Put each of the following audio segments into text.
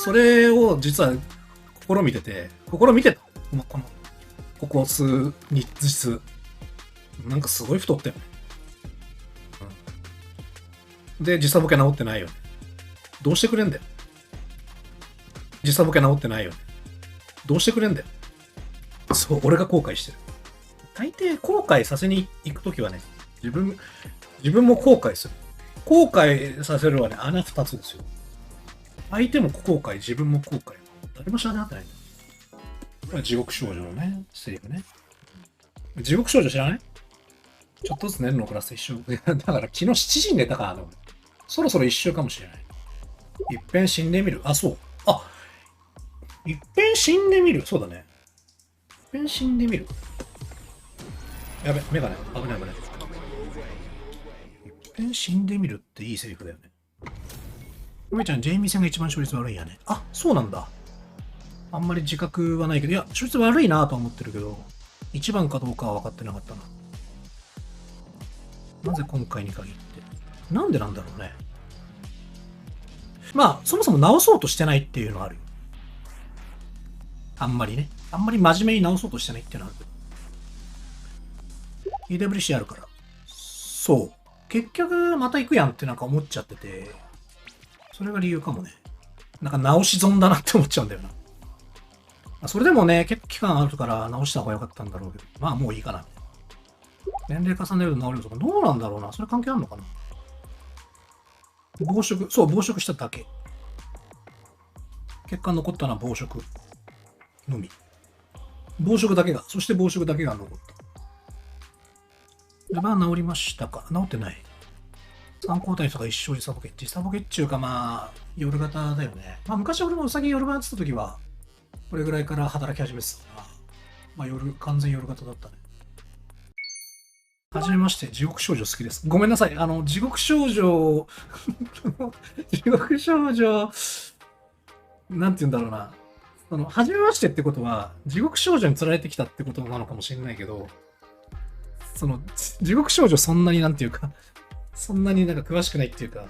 それを実は試みてた。ここ数日、なんかすごい太ったよね。で、時差ボケ治ってないよね。どうしてくれんだよ。時差ボケ治ってないよね。どうしてくれんだよ。そう、俺が後悔してる。大抵後悔させに行くときはね、自分も後悔する。後悔させるはね、穴二つですよ。相手も後悔、自分も後悔。誰も知らなかったないんだよ。これは地獄少女のね、セリフね。地獄少女知らない？ちょっとずつ寝るのプラス一週。だから昨日7時に寝たから、そろそろ一週かもしれない。いっぺん死んでみる。あ、そう。あ、いっぺん死んでみる。そうだね。いっぺん死んでみる。やべ、メガネ。危ない危ない。いっぺん死んでみるっていいセリフだよね。梅ちゃん、ジェイミー戦が一番勝率悪いんやね。あ、そうなんだ。あんまり自覚はないけど、いや、勝率悪いなとは思ってるけど、一番かどうかは分かってなかったな。なぜ今回に限って。なんでなんだろうね。まあ、そもそも直そうとしてないっていうのはあるよ。あんまりね。あんまり真面目に直そうとしてないっていうのはある。EWC あるから。そう。結局、また行くやんってなんか思っちゃってて、それが理由かもね。なんか直し損だなって思っちゃうんだよな。それでもね、結構期間あるから直した方が良かったんだろうけど、まあもういいかな。年齢重ねると治るとか、どうなんだろうな。それ関係あるのかな。暴食、そう、暴食しただけ。結果残ったのは暴食のみ。暴食だけが、そして暴食だけが残った。で、まあ治りましたか。治ってない。3交代とか一生時差ボケ。時差ボケっちゅうかまあ、夜型だよね。まあ昔俺もうさぎ夜型やってた時は、これぐらいから働き始めてたから、まあ完全夜型だったね。はじめまして、地獄少女好きです。ごめんなさい。地獄少女、地獄少女、なんて言うんだろうな。はじめましてってことは、地獄少女に釣られてきたってことなのかもしれないけど、地獄少女そんなになんていうか、そんなになんか詳しくないっていうか、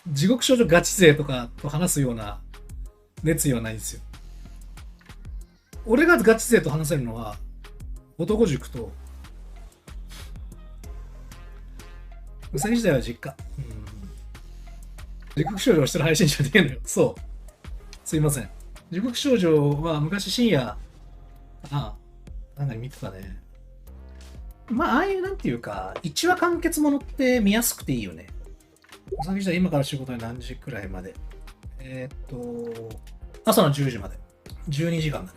地獄少女ガチ勢とかと話すような熱意はないんですよ。俺がガチ勢と話せるのは、男塾と、うさぎ時代は実家。地獄少女をしてる配信者でいいのよ。そう。すいません。地獄少女は昔深夜、なんか見てたね。まあ、ああいうなんていうか、一話完結ものって見やすくていいよね。うさぎ時代今から仕事に何時くらいまで朝の10時まで。12時間だ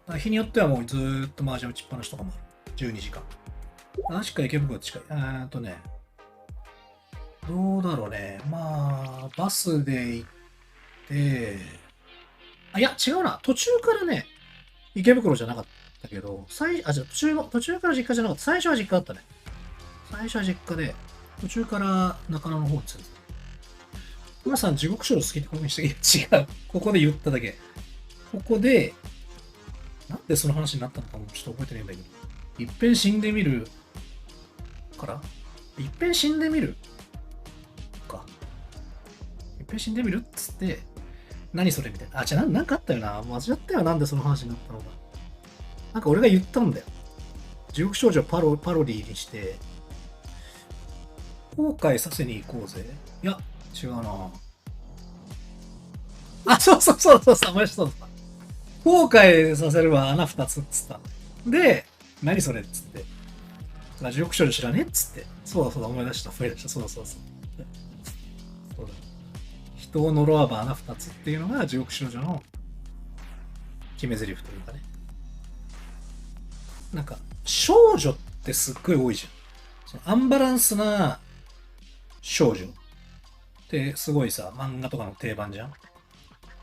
ね。日によってはもうずーっと麻雀打ちっぱなしとかもある。12時間。確か池袋近い。どうだろうね。まあ、バスで行って、いや、違うな。途中からね、池袋じゃなかったけど、じゃ途中から実家じゃなかった。最初は実家だったね。最初は実家で、途中から中野の方に住んでた。今さん、地獄少女好きってことにして、違う。ここで言っただけ。ここで、なんでその話になったのかもちょっと覚えてないんだけど、いっぺん死んでみるからいっぺん死んでみるか。いっぺん死んでみるっつって、何それみたいな。なんかあったよな。間違ったよ。なんでその話になったのか。なんか俺が言ったんだよ。地獄少女をパロディにして、後悔させに行こうぜ。いや、違うな。そうそうそうそう、そうだ。後悔させるは穴二つっつった。で、何それっつって。地獄少女知らねえっつって。そうだ、思い出した。そうだ。人を呪わば穴二つっていうのが地獄少女の決め台詞というかね。なんか、少女ってすっごい多いじゃん。アンバランスな少女ってすごいさ、漫画とかの定番じゃん。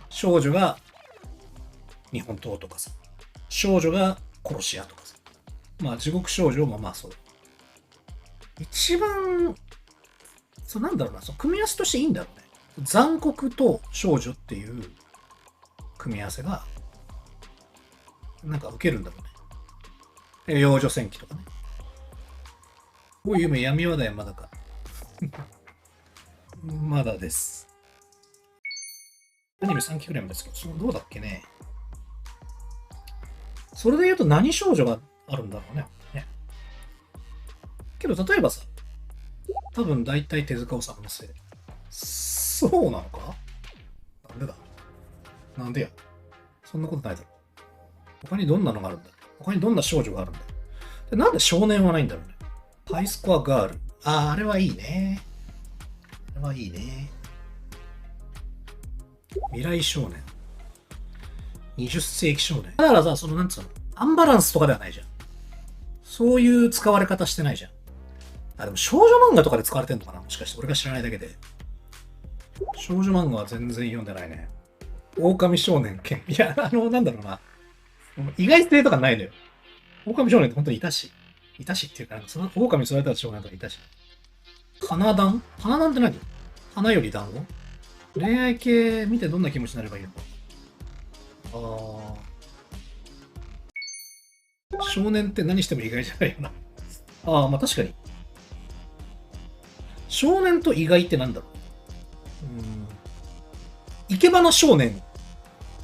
少女が日本刀とかさ、少女が殺し屋とかさ。まあ、地獄少女もまあそう。一番、なんだろうな、組み合わせとしていいんだろうね。残酷と少女っていう組み合わせが、なんか受けるんだろうね。幼女戦記とかね。おい、夢、闇話題まだか。まだです。アニメ3期くらいまでですけど、どうだっけね。それで言うと何少女があるんだろうね。けど、例えばさ、多分大体手塚治虫のせい。そうなのか？なんでだ？なんでや？そんなことないだろ。他にどんなのがあるんだ？他にどんな少女があるんだ？で、なんで少年はないんだろうね。ハイスコアガール。あれはいいね。あれはいいね。未来少年。20世紀少年。だからさ、なんつうの、アンバランスとかではないじゃん。そういう使われ方してないじゃん。でも少女漫画とかで使われてんのかな？もしかして俺が知らないだけで。少女漫画は全然読んでないね。狼少年剣。いや、なんだろうな。意外性とかないのよ。狼少年って本当にいたし。いたしっていうか、その狼に育てた少年とかいたし。花壇って何？花より団子？恋愛系見てどんな気持ちになればいいのか。少年って何しても意外じゃないよな。まあ確かに。少年と意外ってなんだろう。生け花少年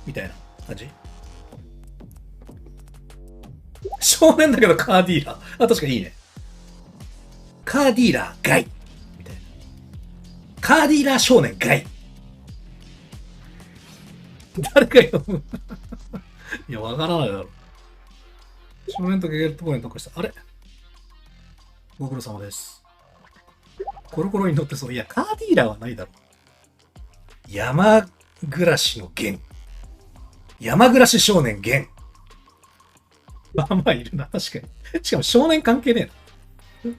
みたいな感じ？少年だけどカーディーラー。確かにいいね。カーディーラーガイみたいな。カーディーラー少年ガイ。誰か読む？いや、わからないだろ。少年とゲゲルト公園とかした。あれ？ご苦労様です。コロコロに乗ってそう。いや、カーディーラーはないだろ。山暮らしの弦。山暮らし少年弦。まあいるな、確かに。しかも少年関係ねえな。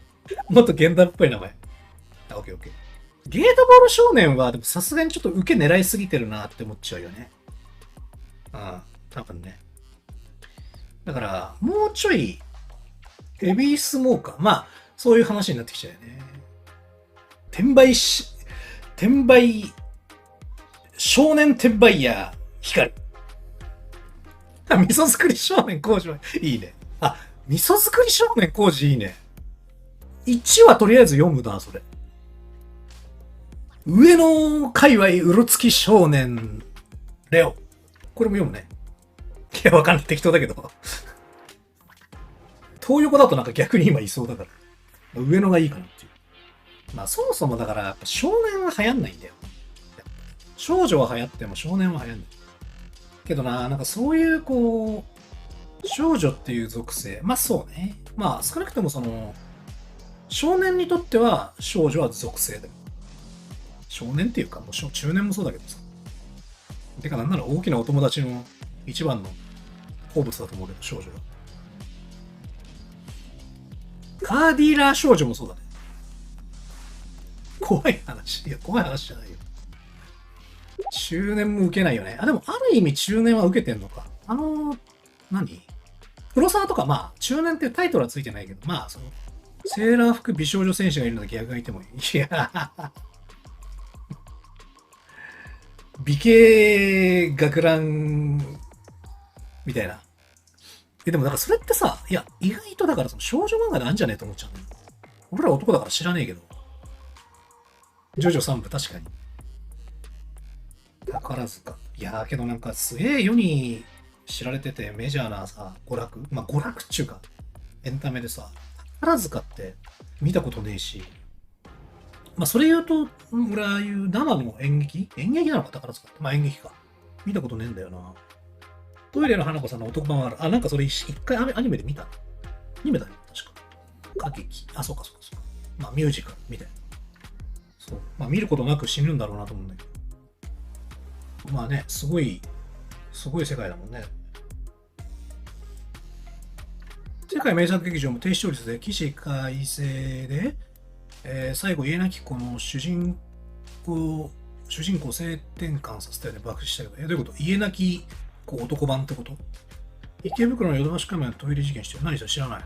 もっと現代っぽい名前。オッケーオッケー。ゲートボール少年は、でもさすがにちょっと受け狙いすぎてるなって思っちゃうよね。多分ね。だから、もうちょい、ヘビースモーカー。まあ、そういう話になってきちゃうよね。少年転売ヤー、光。味噌作り少年工事はいいね。味噌作り少年工事いいね。1はとりあえず読むな、それ。上野界隈うろつき少年、レオ。これも読むね。いや、わかんない。適当だけど。東横だとなんか逆に今いそうだから。上野がいいかなっていう。まあそもそもだからやっぱ少年は流行んないんだよ。少女は流行っても少年は流行んない。けどなんかそういうこう、少女っていう属性。まあそうね。まあ少なくとも少年にとっては少女は属性でも。少年っていうか、もう中年もそうだけどさ。てかなんなら大きなお友達の一番の好物だと思うけど、少女は。カーディーラー少女もそうだね。怖い話。いや、怖い話じゃないよ。中年も受けないよね。でも、ある意味中年は受けてんのか。何黒沢とか、まあ、中年ってタイトルはついてないけど、まあ、セーラー服美少女戦士がいるので逆がいてもいい。いや、美形学ランみたいな。でも、だからそれってさ、いや、意外とだから少女漫画であんじゃねえと思っちゃうの。俺ら男だから知らねえけど。ジョジョ3部確かに。宝塚。いやーけどなんかすげえ世に知られててメジャーなさ、娯楽。まあ娯楽っちゅうか、エンタメでさ、宝塚って見たことねえし。まあそれ言うと、俺ああいう生の演劇なのか宝塚って。まあ演劇か。見たことねえんだよな。トイレの花子さんの男版はある。なんかそれ一回アニメで見た。アニメだよ、確か。歌劇。そうか。まあミュージカルみたいな。そう。まあ見ることなく死ぬんだろうなと思うんだけど。まあね、すごい世界だもんね。世界名作劇場も低視聴率で起死回生で、最後家なき子の主人公性転換させたよね、爆死したけど。どういうこと？家なき子男版ってこと？池袋のヨドバシカメラのトイレ事件してる。何それ知らない。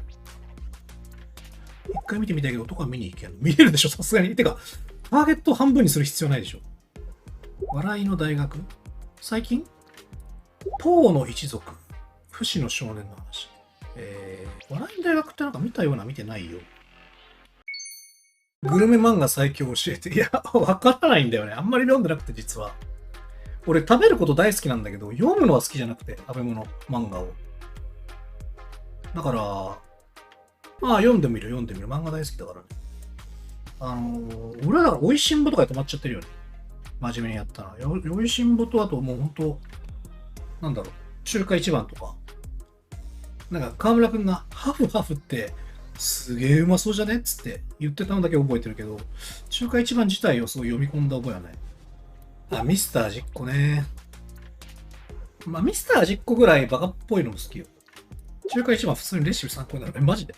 一回見てみたいけど男は見に行けんの？見れるでしょ、さすがに。てか、ターゲットを半分にする必要ないでしょ。笑いの大学？最近？ポーの一族。不死の少年の話。笑いの大学ってなんか見たような見てないよ。グルメ漫画最強教えて。いや、わからないんだよね。あんまり読んでなくて実は。俺食べること大好きなんだけど、読むのは好きじゃなくて、食べ物、漫画を。だから、まあ読んでみる。漫画大好きだからね。俺はだから、美味しんぼとかで止まっちゃってるよね。真面目にやったら。美味しんぼと、あともう本当、なんだろう、中華一番とか。なんか、河村くんが、ハフハフって、すげえうまそうじゃねっつって言ってたのだけ覚えてるけど、中華一番自体をそう読み込んだ覚えはない。あ、ミスター味っ子ね。まあ、ミスター味っ子ぐらいバカっぽいのも好きよ。中華一番普通にレシピ参考になる。マジで。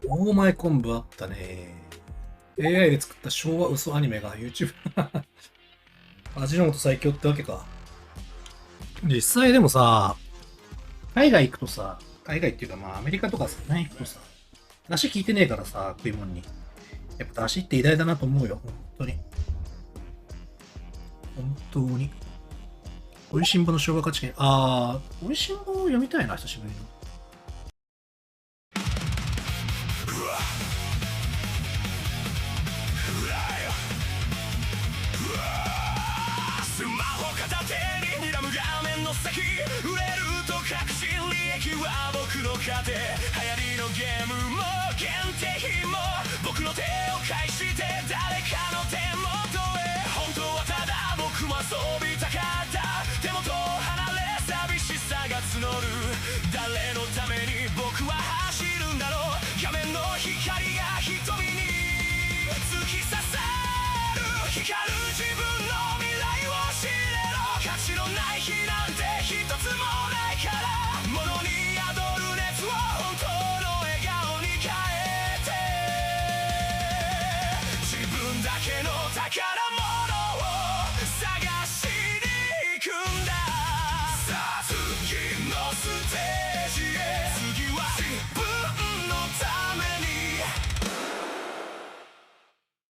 大前昆布あったね。AI で作った昭和嘘アニメが YouTube。味の素最強ってわけか。実際でもさ、海外行くとさ、海外っていうかまあアメリカとかさ、行くとさ、出汁効いてねえからさ、食い物に。やっぱ出汁って偉大だなと思うよ。本当に。本当に。美味しんぼの生姜価値券。美味しんぼ読みたいな、久しぶりに。スマホ片手に睨む画面の先、売れると確信利益は僕の糧、流行りのゲームも限定品も僕の手を返し